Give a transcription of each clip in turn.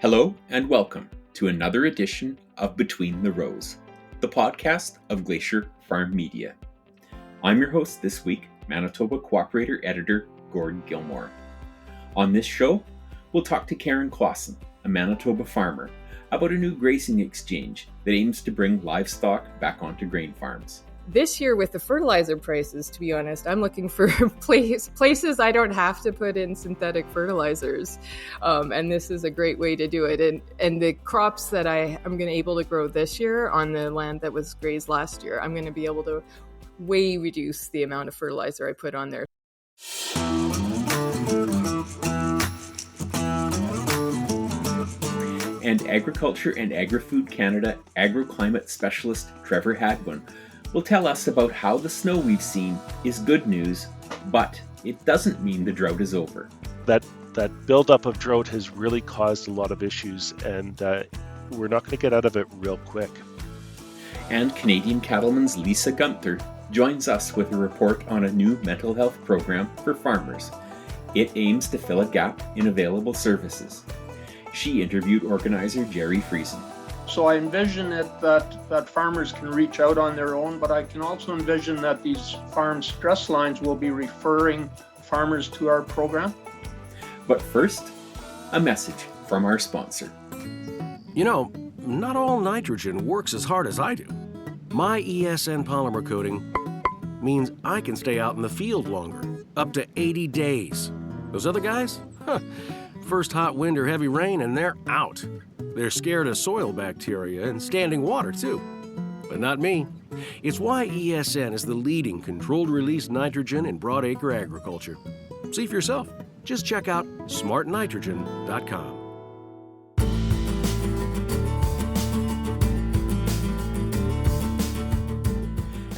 Hello and welcome to another edition of Between the Rows, the podcast of Glacier FarmMedia. I'm your host this week, Manitoba Co-operator Editor Gord Gilmour. On this show, we'll talk to Karen Clausen, a Manitoba farmer, about a new grazing exchange that aims to bring livestock back onto grain farms. This year with the fertilizer prices, to be honest, I'm looking for places I don't have to put in synthetic fertilizers. And this is a great way to do it. And the crops that I'm going to be able to grow this year on the land that was grazed last year, I'm going to be able to way reduce the amount of fertilizer I put on there. And Agriculture and Agri-Food Canada agroclimate specialist Trevor Hadwin will tell us about how the snow we've seen is good news, but it doesn't mean the drought is over. That buildup of drought has really caused a lot of issues, and we're not going to get out of it real quick. And Canadian Cattleman's Lisa Gunther joins us with a report on a new mental health program for farmers. It aims to fill a gap in available services. She interviewed organizer Jerry Friesen. So I envision it that farmers can reach out on their own, but I can also envision that these farm stress lines will be referring farmers to our program. But first, a message from our sponsor. You know, not all nitrogen works as hard as I do. My ESN polymer coating means I can stay out in the field longer, up to 80 days. Those other guys? First hot wind or heavy rain and they're out. They're scared of soil bacteria and standing water too. But not me. It's why ESN is the leading controlled release nitrogen in broadacre agriculture. See for yourself. Just check out smartnitrogen.com.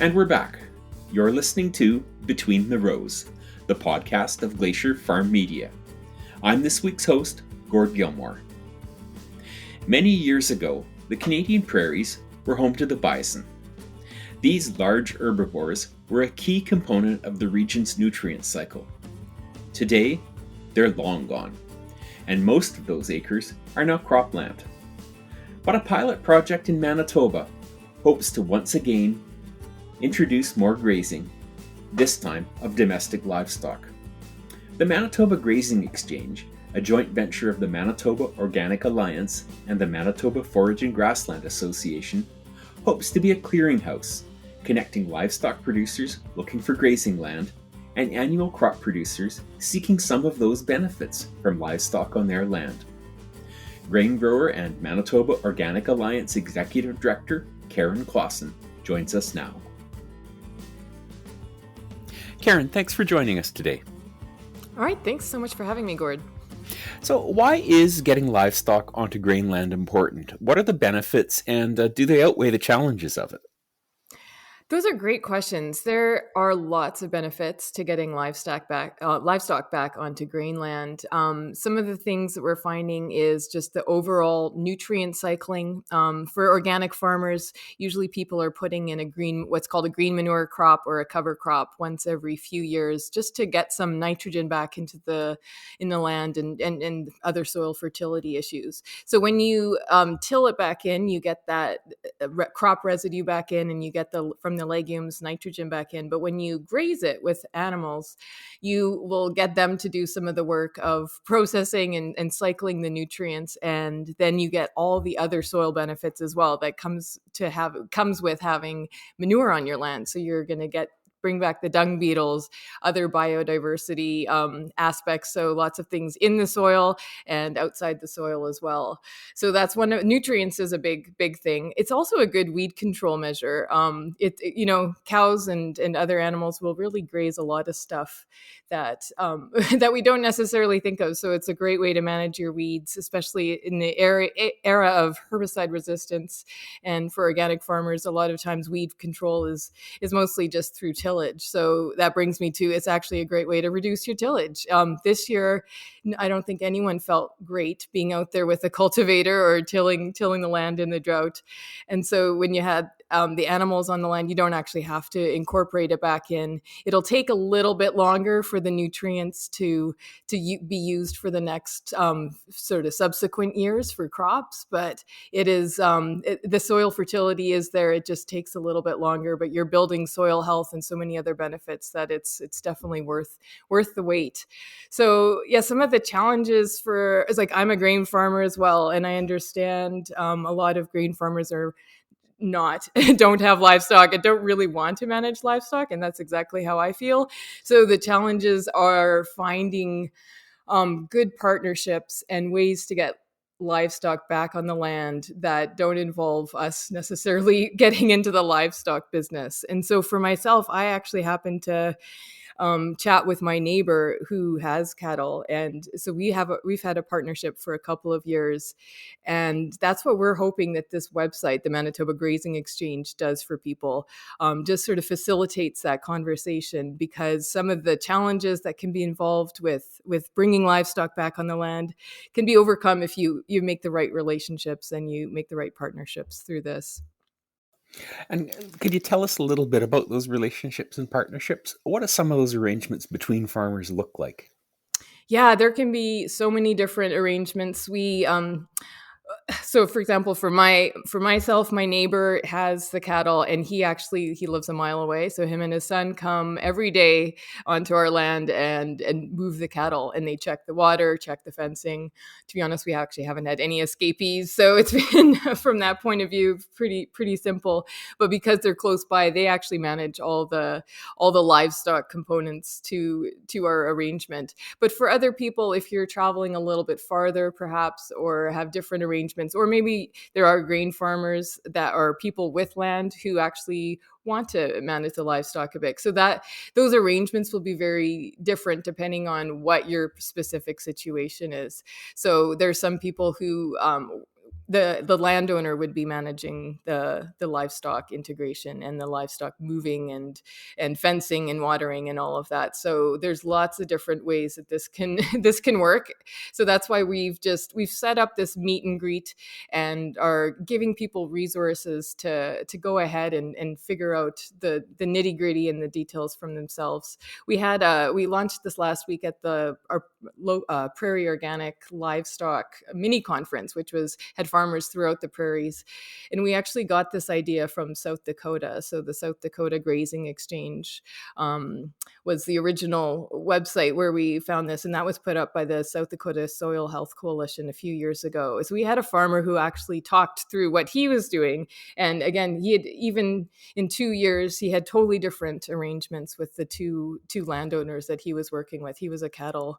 And we're back. You're listening to Between the Rows, the podcast of Glacier FarmMedia. I'm this week's host, Gord Gilmour. Many years ago, the Canadian prairies were home to the bison. These large herbivores were a key component of the region's nutrient cycle. Today, they're long gone, and most of those acres are now cropland. But a pilot project in Manitoba hopes to once again introduce more grazing, this time of domestic livestock. The Manitoba Grazing Exchange, a joint venture of the Manitoba Organic Alliance and the Manitoba Forage and Grassland Association, hopes to be a clearinghouse, connecting livestock producers looking for grazing land and annual crop producers seeking some of those benefits from livestock on their land. Grain grower and Manitoba Organic Alliance Executive Director Karen Clausen joins us now. Karen, thanks for joining us today. All right, thanks so much for having me, Gord. So why is getting livestock onto grain land important? What are the benefits, and do they outweigh the challenges of it? Those are great questions. There are lots of benefits to getting livestock back onto grain land. Some of the things that we're finding is just the overall nutrient cycling. For organic farmers, usually people are putting in what's called a green manure crop or a cover crop once every few years, just to get some nitrogen back in the land and other soil fertility issues. So when you till it back in, you get that crop residue back in, and you get from the legumes nitrogen back in. But when you graze it with animals, you will get them to do some of the work of processing and cycling the nutrients, and then you get all the other soil benefits as well that comes with having manure on your land. So you're going to bring back the dung beetles, other biodiversity aspects. So lots of things in the soil and outside the soil as well. So that's nutrients is a big thing. It's also a good weed control measure. Cows and other animals will really graze a lot of stuff that that we don't necessarily think of. So it's a great way to manage your weeds, especially in the era of herbicide resistance. And for organic farmers, a lot of times weed control is mostly just through tillage. So that brings me to, it's actually a great way to reduce your tillage. This year, I don't think anyone felt great being out there with a cultivator or tilling the land in the drought. And so when you had the animals on the land, you don't actually have to incorporate it back in. It'll take a little bit longer for the nutrients to be used for the next sort of subsequent years for crops, but it is the soil fertility is there. It just takes a little bit longer, but you're building soil health and so many other benefits that it's definitely worth the wait. So yeah, some of the challenges for is like I'm a grain farmer as well, and I understand a lot of grain farmers are don't have livestock and don't really want to manage livestock, and that's exactly how I feel. So the challenges are finding good partnerships and ways to get livestock back on the land that don't involve us necessarily getting into the livestock business. And so for myself, I actually happen to chat with my neighbor who has cattle, and so we've had a partnership for a couple of years, and that's what we're hoping that this website, the Manitoba Grazing Exchange, does for people. Just sort of facilitates that conversation, because some of the challenges that can be involved with bringing livestock back on the land can be overcome if you make the right relationships and you make the right partnerships through this. And could you tell us a little bit about those relationships and partnerships? What do some of those arrangements between farmers look like? Yeah, there can be so many different arrangements. So for example, for myself, my neighbor has the cattle, and he lives a mile away. So him and his son come every day onto our land and move the cattle, and they check the water, check the fencing. To be honest, we actually haven't had any escapees. So it's been, from that point of view, pretty simple. But because they're close by, they actually manage all the livestock components to our arrangement. But for other people, if you're traveling a little bit farther, perhaps, or have different arrangements, or maybe there are grain farmers that are people with land who actually want to manage the livestock a bit. So that those arrangements will be very different depending on what your specific situation is. So there's some people who the landowner would be managing the livestock integration and the livestock moving and fencing and watering and all of that. So there's lots of different ways that this can work. So that's why we've set up this meet and greet and are giving people resources to go ahead and figure out the nitty gritty and the details from themselves. We launched this last week at our Prairie Organic Livestock mini conference, which had farmers throughout the prairies. And we actually got this idea from South Dakota. So the South Dakota Grazing Exchange was the original website where we found this. And that was put up by the South Dakota Soil Health Coalition a few years ago. So we had a farmer who actually talked through what he was doing. And again, he had, even in 2 years, he had totally different arrangements with the two landowners that he was working with. He was a cattle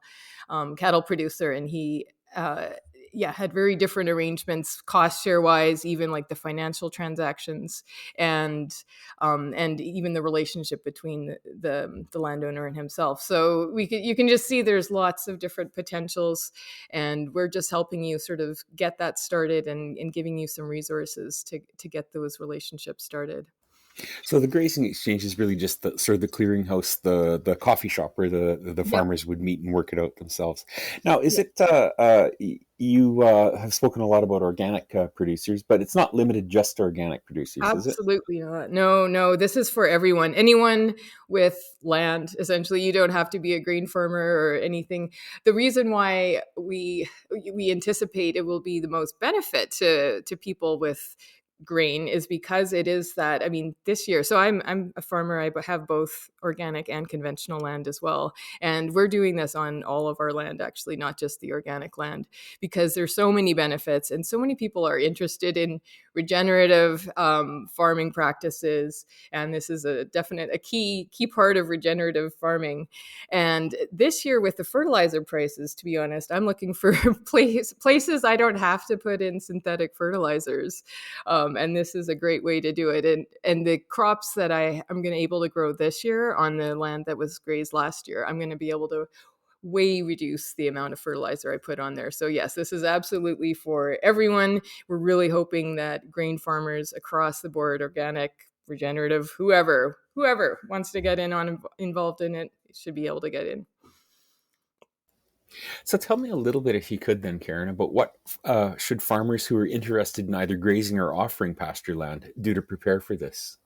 producer, and he had very different arrangements, cost share wise, even like the financial transactions, and even the relationship between the landowner and himself. So you can just see there's lots of different potentials, and we're just helping you sort of get that started and giving you some resources to get those relationships started. So the grazing exchange is really just the sort of the clearinghouse, the coffee shop where the farmers would meet and work it out themselves. Now, is it you have spoken a lot about organic producers, but it's not limited just to organic producers, is it? Absolutely not. No, this is for everyone. Anyone with land, essentially. You don't have to be a grain farmer or anything. The reason why we anticipate it will be the most benefit to people with grain is because it is that, I mean, this year, so I'm a farmer. I have both organic and conventional land as well. And we're doing this on all of our land, actually, not just the organic land, because there's so many benefits and so many people are interested in regenerative farming practices. And this is a key part of regenerative farming. And this year with the fertilizer prices, to be honest, I'm looking for places I don't have to put in synthetic fertilizers. And this is a great way to do it. And the crops that I'm going to be able to grow this year on the land that was grazed last year, I'm going to be able to way reduce the amount of fertilizer I put on there. So yes, this is absolutely for everyone. We're really hoping that grain farmers across the board, organic, regenerative, whoever wants to get involved in it, should be able to get in. So tell me a little bit, if you could then, Karen, about what should farmers who are interested in either grazing or offering pasture land do to prepare for this?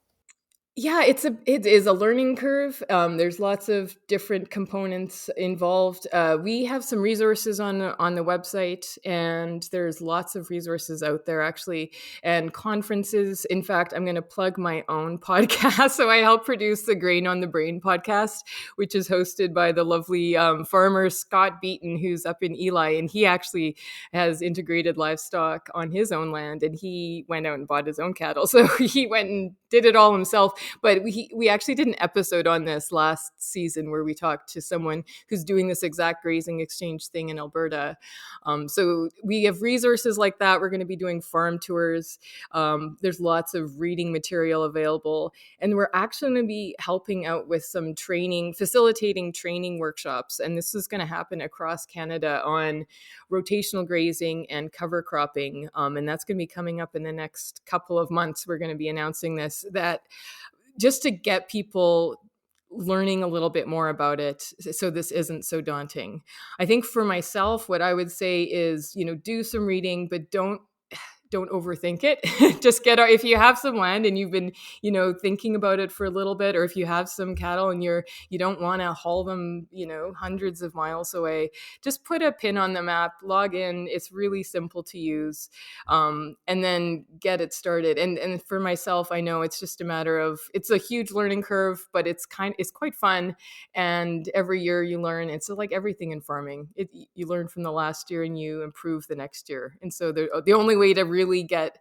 Yeah, it is a learning curve. There's lots of different components involved. We have some resources on the website, and there's lots of resources out there actually, and conferences. In fact, I'm going to plug my own podcast. So I help produce the Grain on the Brain podcast, which is hosted by the lovely farmer Scott Beaton, who's up in Eli, and he actually has integrated livestock on his own land, and he went out and bought his own cattle. So he went and did it all himself. But we actually did an episode on this last season where we talked to someone who's doing this exact grazing exchange thing in Alberta. So we have resources like that. We're going to be doing farm tours. There's lots of reading material available. And we're actually going to be helping out with some training, facilitating training workshops. And this is going to happen across Canada on rotational grazing and cover cropping. And that's going to be coming up in the next couple of months. We're going to be announcing this, that just to get people learning a little bit more about it, so this isn't so daunting. I think for myself, what I would say is, do some reading, but don't overthink it. Just if you have some land and you've been, thinking about it for a little bit, or if you have some cattle and you don't want to haul them, hundreds of miles away, just put a pin on the map, log in. It's really simple to use, and then get it started. And for myself, I know it's just a matter of, it's a huge learning curve, but it's quite fun. And every year you learn. It's like everything in farming. You learn from the last year and you improve the next year. And so the only way to really get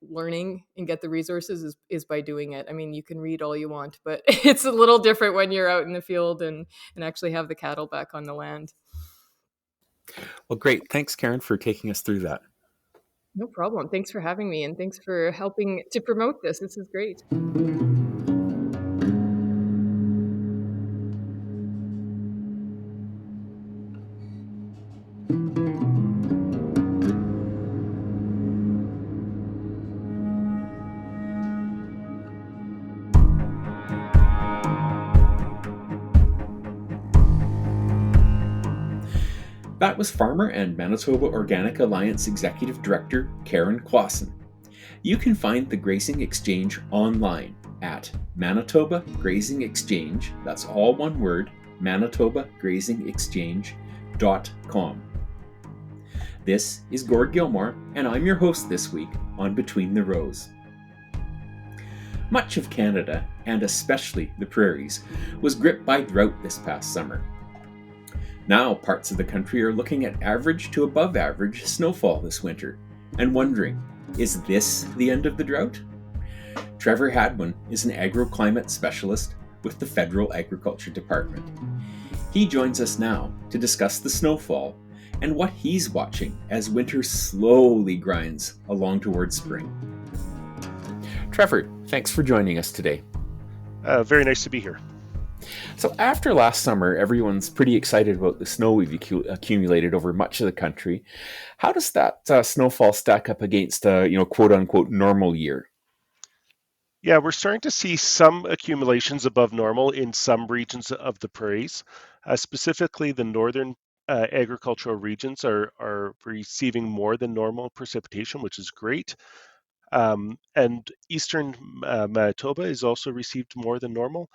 learning and get the resources is by doing it. I mean, you can read all you want, but it's a little different when you're out in the field and actually have the cattle back on the land. Well, great. Thanks, Karen, for taking us through that. No problem. Thanks for having me, and thanks for helping to promote this. This is great. That was farmer and Manitoba Organic Alliance Executive Director Karen Clausen. You can find the Grazing Exchange online at Manitoba Grazing Exchange, that's all one word, manitobagrazingexchange.com. This is Gord Gilmour, and I'm your host this week on Between the Rows. Much of Canada, and especially the prairies, was gripped by drought this past summer. Now parts of the country are looking at average to above average snowfall this winter and wondering, is this the end of the drought? Trevor Hadwin is an agroclimate specialist with the Federal Agriculture Department. He joins us now to discuss the snowfall and what he's watching as winter slowly grinds along towards spring. Trevor, thanks for joining us today. Very nice to be here. So after last summer, everyone's pretty excited about the snow we've accumulated over much of the country. How does that snowfall stack up against a quote unquote normal year? Yeah, we're starting to see some accumulations above normal in some regions of the prairies. Specifically, the northern agricultural regions are receiving more than normal precipitation, which is great. And eastern Manitoba has also received more than normal.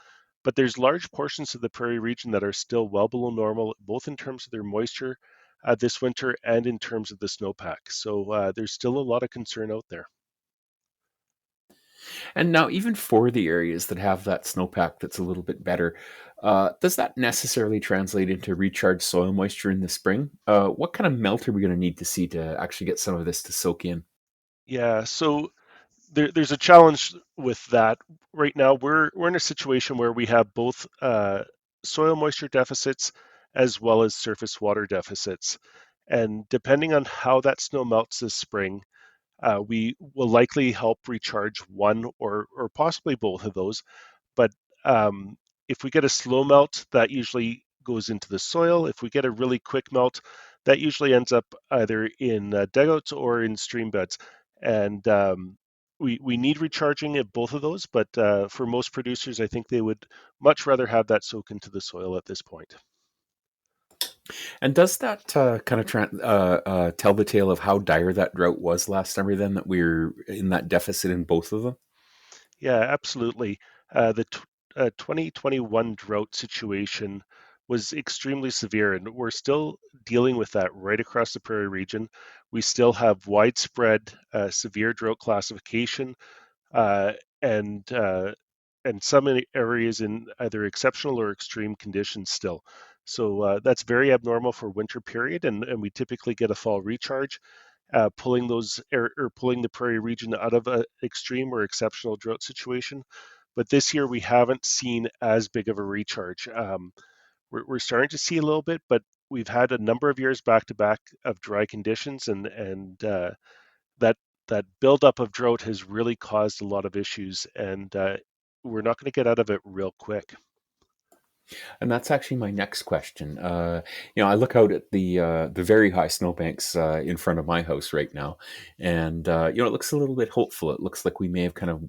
But there's large portions of the prairie region that are still well below normal, both in terms of their moisture this winter and in terms of the snowpack. So there's still a lot of concern out there. And now, even for the areas that have that snowpack that's a little bit better, does that necessarily translate into recharged soil moisture in the spring? What kind of melt are we going to need to see to actually get some of this to soak in? Yeah, so there's a challenge with that. Right now, we're in a situation where we have both soil moisture deficits as well as surface water deficits. And depending on how that snow melts this spring, we will likely help recharge one or possibly both of those. But if we get a slow melt, that usually goes into the soil. If we get a really quick melt, that usually ends up either in dugouts or in stream beds. And we need recharging at both of those, but for most producers, I think they would much rather have that soak into the soil at this point. And does that kind of tell the tale of how dire that drought was last summer then, that we're in that deficit in both of them? Yeah, absolutely. The 2021 drought situation was extremely severe, and we're still dealing with that right across the prairie region. We still have widespread severe drought classification, uh, and uh, and some areas in either exceptional or extreme conditions still. So that's very abnormal for winter period, and we typically get a fall recharge, pulling pulling the prairie region out of an extreme or exceptional drought situation. But this year we haven't seen as big of a recharge. We're starting to see a little bit, but we've had a number of years back to back of dry conditions, and that that buildup of drought has really caused a lot of issues, and we're not going to get out of it real quick. And that's actually my next question. I look out at the very high snowbanks in front of my house right now, and it looks a little bit hopeful. It looks like we may have kind of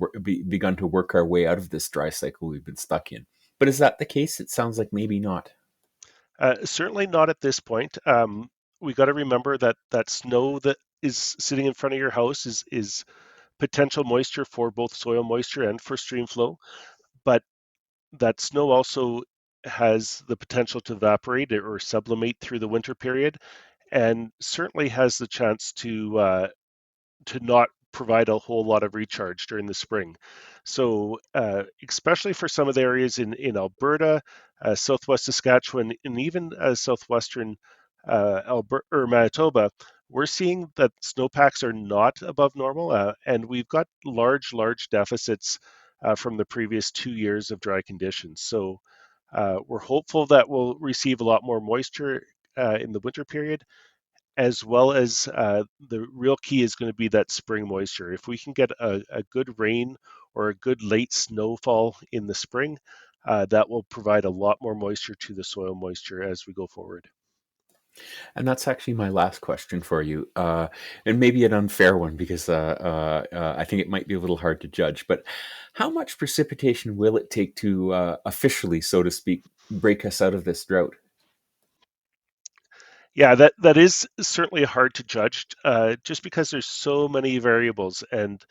begun to work our way out of this dry cycle we've been stuck in. But is that the case? It sounds like maybe not. Certainly not at this point. We got to remember that snow that is sitting in front of your house is potential moisture for both soil moisture and for stream flow, but that snow also has the potential to evaporate or sublimate through the winter period, and certainly has the chance to not provide a whole lot of recharge during the spring. So, especially for some of the areas in Alberta, southwest Saskatchewan, and even southwestern Alberta or Manitoba, we're seeing that snowpacks are not above normal, and we've got large deficits from the previous 2 years of dry conditions. So, we're hopeful that we'll receive a lot more moisture in the winter period, as well as the real key is going to be that spring moisture. If we can get a good rain or a good late snowfall in the spring, that will provide a lot more moisture to the soil moisture as we go forward. And that's actually my last question for you, and maybe an unfair one because I think it might be a little hard to judge. But how much precipitation will it take to officially, so to speak, break us out of this drought? Yeah, that is certainly hard to judge, just because there's so many variables, and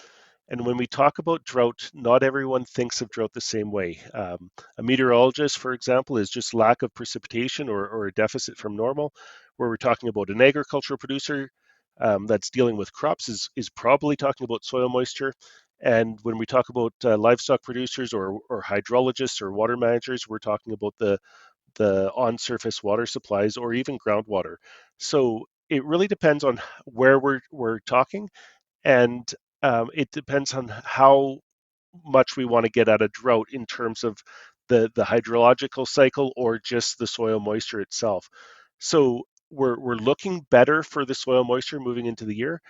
when we talk about drought, not everyone thinks of drought the same way. A meteorologist, for example, is just lack of precipitation or a deficit from normal. Where we're talking about an agricultural producer that's dealing with crops is probably talking about soil moisture. And when we talk about livestock producers or hydrologists or water managers, we're talking about the on-surface water supplies or even groundwater. So it really depends on where we're talking, and it depends on how much we want to get out of drought in terms of the hydrological cycle or just the soil moisture itself. So we're looking better for the soil moisture moving into the year.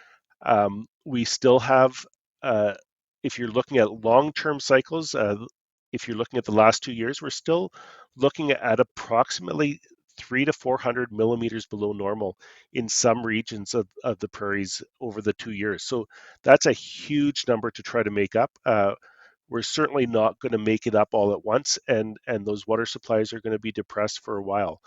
We still have, if you're looking at long-term cycles, if you're looking at the last 2 years, we're still looking at approximately 300 to 400 millimeters below normal in some regions of the prairies over the 2 years. So that's a huge number to try to make up. We're certainly not going to make it up all at once, and those water supplies are going to be depressed for a while.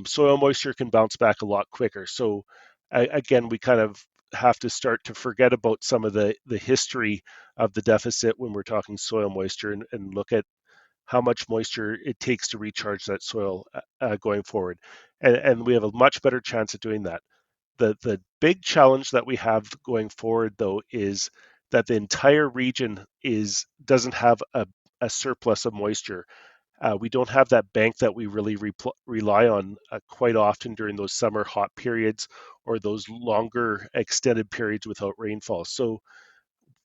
Soil moisture can bounce back a lot quicker. So again, we kind of have to start to forget about some of the history of the deficit when we're talking soil moisture, and look at how much moisture it takes to recharge that soil going forward. And we have a much better chance at doing that. The big challenge that we have going forward, though, is that the entire region doesn't have a surplus of moisture. We don't have that bank that we really rely on quite often during those summer hot periods or those longer extended periods without rainfall. So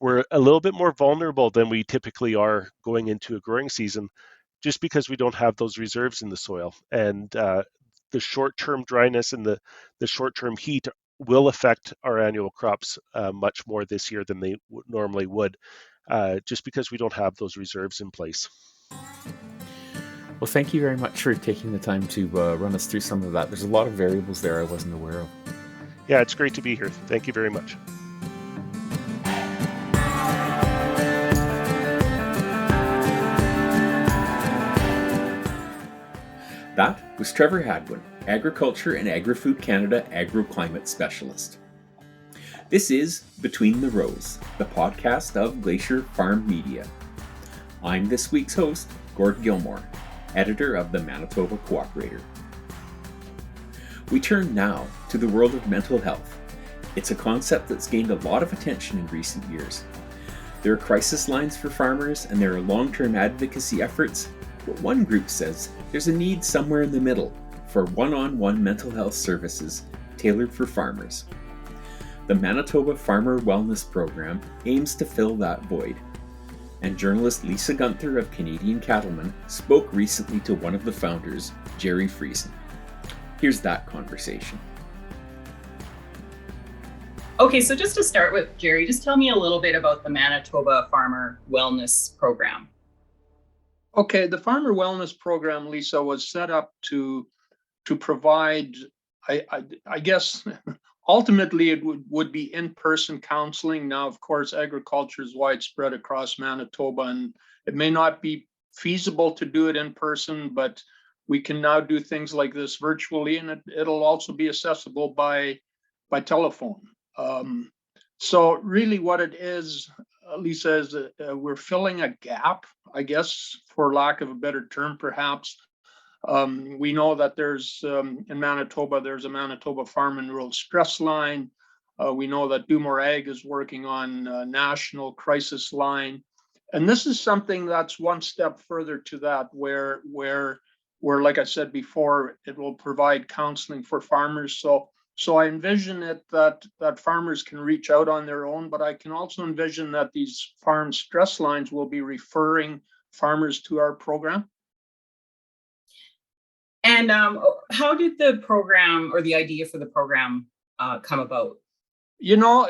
we're a little bit more vulnerable than we typically are going into a growing season, just because we don't have those reserves in the soil. And the short-term dryness and the short-term heat will affect our annual crops much more this year than they normally would, just because we don't have those reserves in place. Well, thank you very much for taking the time to run us through some of that. There's a lot of variables there I wasn't aware of. Yeah, it's great to be here. Thank you very much. That was Trevor Hadwin, Agriculture and Agri-Food Canada Agroclimate Specialist. This is Between the Rows, the podcast of Glacier FarmMedia. I'm this week's host, Gord Gilmour, editor of the Manitoba Co-operator. We turn now to the world of mental health. It's a concept that's gained a lot of attention in recent years. There are crisis lines for farmers and there are long-term advocacy efforts, but one group says there's a need somewhere in the middle for one-on-one mental health services tailored for farmers. The Manitoba Farmer Wellness Program aims to fill that void, and journalist Lisa Gunther of Canadian Cattlemen spoke recently to one of the founders, Jerry Friesen. Here's that conversation. Okay, so just to start with, Jerry, just tell me a little bit about the Manitoba Farmer Wellness Program. Okay, the Farmer Wellness Program, Lisa, was set up to provide, I guess, ultimately it would be in-person counseling. Now, of course, agriculture is widespread across Manitoba, and it may not be feasible to do it in person, but we can now do things like this virtually, and it'll also be accessible by telephone. So really what it is, Lisa, is we're filling a gap, I guess, for lack of a better term, perhaps. We know that there's, in Manitoba, there's a Manitoba Farm and Rural Stress Line. We know that Gilmour Ag is working on a national crisis line. And this is something that's one step further to that, where, like I said before, it will provide counseling for farmers. So I envision it that farmers can reach out on their own, but I can also envision that these farm stress lines will be referring farmers to our program. And how did the program or the idea for the program come about? You know,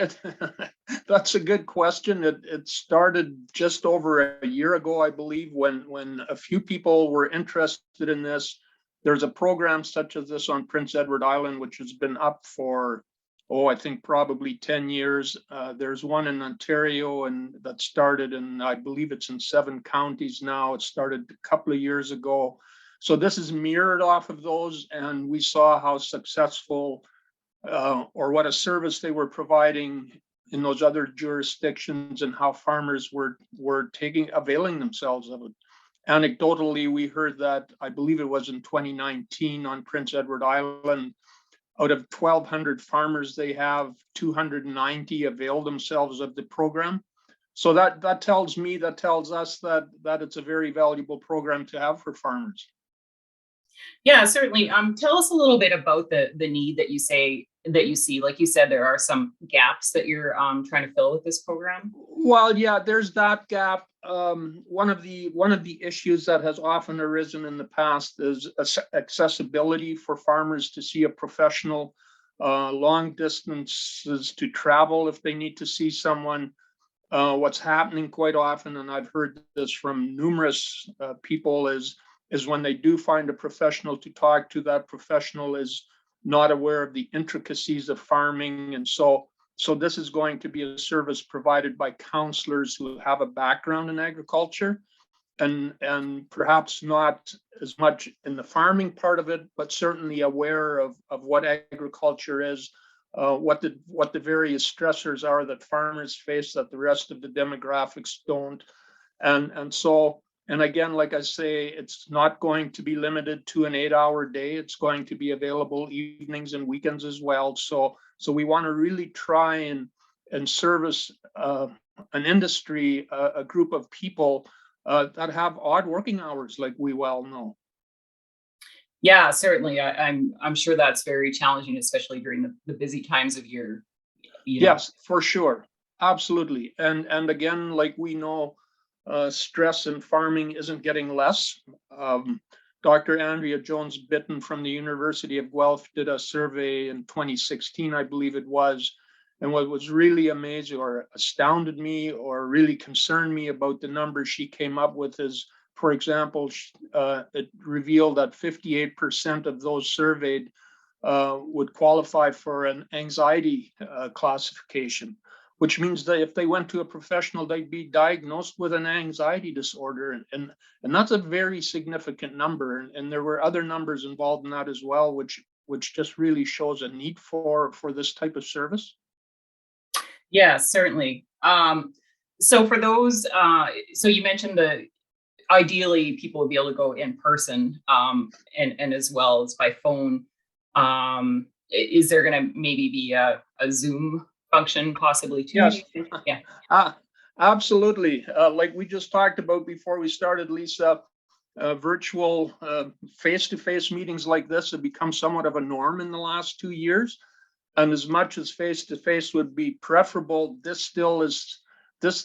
that's a good question. It started just over a year ago, I believe, when a few people were interested in this. There's a program such as this on Prince Edward Island, which has been up for, I think probably 10 years. There's one in Ontario and that started in, I believe it's in 7 counties now. It started a couple of years ago. So this is mirrored off of those, and we saw how successful or what a service they were providing in those other jurisdictions and how farmers were availing themselves of it. Anecdotally, we heard that, I believe it was in 2019 on Prince Edward Island, out of 1,200 farmers they have, 290 availed themselves of the program. So that tells us that it's a very valuable program to have for farmers. Yeah, certainly. Tell us a little bit about the need that you see. Like you said, there are some gaps that you're trying to fill with this program. Well, yeah, there's that gap. One of the issues that has often arisen in the past is accessibility for farmers to see a professional, long distances to travel if they need to see someone. What's happening quite often, and I've heard this from numerous people, is when they do find a professional to talk to, that professional is not aware of the intricacies of farming. And so this is going to be a service provided by counselors who have a background in agriculture and perhaps not as much in the farming part of it, but certainly aware of what agriculture is, what the various stressors are that farmers face that the rest of the demographics don't. And again, like I say, it's not going to be limited to an 8-hour day. It's going to be available evenings and weekends as well. So we want to really try and service an industry, a group of people that have odd working hours, like we well know. Yeah, certainly. I'm sure that's very challenging, especially during the busy times of year. Yes, for sure. Absolutely. And again, like we know, stress in farming isn't getting less. Dr. Andrea Jones-Bitton from the University of Guelph did a survey in 2016, I believe it was. And what was really amazing or astounded me or really concerned me about the numbers she came up with is, for example, it revealed that 58% of those surveyed would qualify for an anxiety classification. which means that if they went to a professional, they'd be diagnosed with an anxiety disorder. And that's a very significant number. And there were other numbers involved in that as well, which just really shows a need for this type of service. Yeah, certainly. So for those, so you mentioned ideally people would be able to go in person, and as well as by phone. Is there going to maybe be a Zoom function possibly too? Yes. Yeah. Absolutely. Like we just talked about before we started, Lisa, virtual face-to-face meetings like this have become somewhat of a norm in the last 2 years. And as much as face-to-face would be preferable, this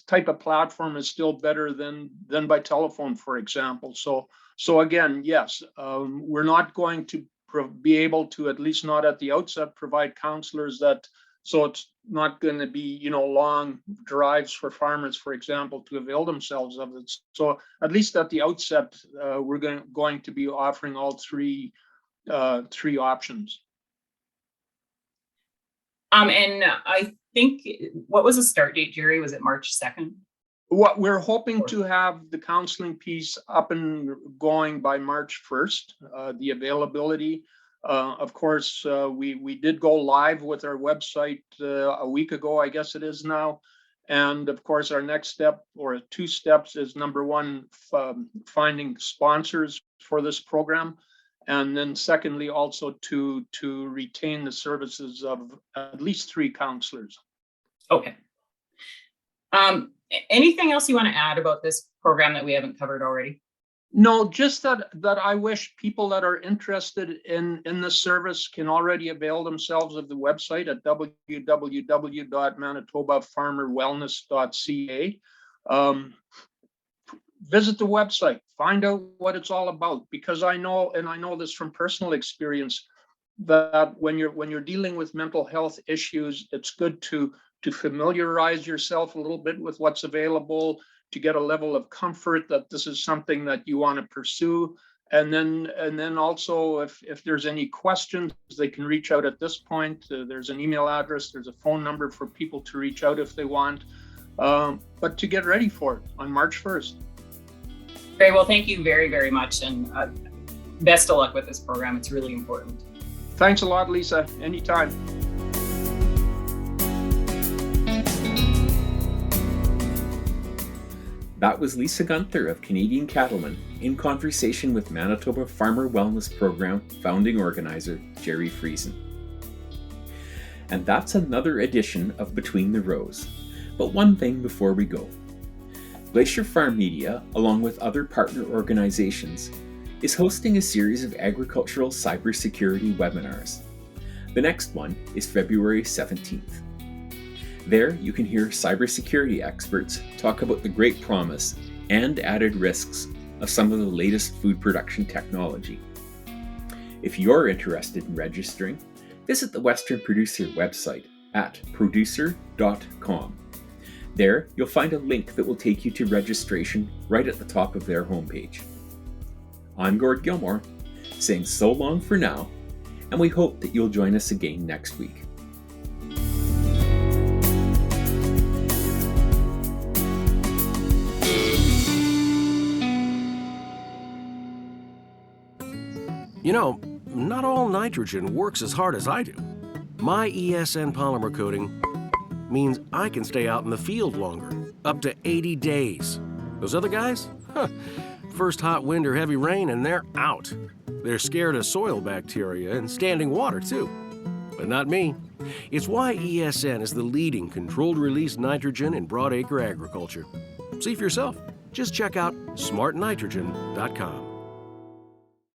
type of platform is still better than by telephone, for example. So again, yes, we're not going to be able to, at least not at the outset, provide counselors so it's not going to be, long drives for farmers, for example, to avail themselves of it. So at least at the outset, we're going to be offering all three options. And I think, what was the start date, Jerry? Was it March 2nd? What we're hoping to have the counseling piece up and going by March 1st, the availability. Of course, we did go live with our website a week ago, I guess it is now. And of course, our next step, or 2 steps, is number one, finding sponsors for this program. And then secondly, also to retain the services of at least 3 counselors. Okay. Anything else you want to add about this program that we haven't covered already? No, just that I wish people that are interested in the service can already avail themselves of the website at www.manitobafarmerwellness.ca. Visit the website, find out what it's all about, because I know this from personal experience, that when you're dealing with mental health issues, it's good to familiarize yourself a little bit with what's available, to get a level of comfort that this is something that you want to pursue. And then also, if there's any questions, they can reach out at this point. There's an email address, there's a phone number for people to reach out if they want, but to get ready for it on March 1st. Very well, thank you very, very much. And best of luck with this program. It's really important. Thanks a lot, Lisa. Anytime. That was Lisa Gunther of Canadian Cattlemen in conversation with Manitoba Farmer Wellness Program founding organizer Jerry Friesen. And that's another edition of Between the Rows. But one thing before we go. Glacier FarmMedia, along with other partner organizations, is hosting a series of agricultural cybersecurity webinars. The next one is February 17th. There, you can hear cybersecurity experts talk about the great promise and added risks of some of the latest food production technology. If you're interested in registering, visit the Western Producer website at producer.com. There, you'll find a link that will take you to registration right at the top of their homepage. I'm Gord Gilmour, saying so long for now, and we hope that you'll join us again next week. Not all nitrogen works as hard as I do. My ESN polymer coating means I can stay out in the field longer, up to 80 days. Those other guys? First hot wind or heavy rain and they're out. They're scared of soil bacteria and standing water too. But not me. It's why ESN is the leading controlled release nitrogen in broadacre agriculture. See for yourself. Just check out smartnitrogen.com.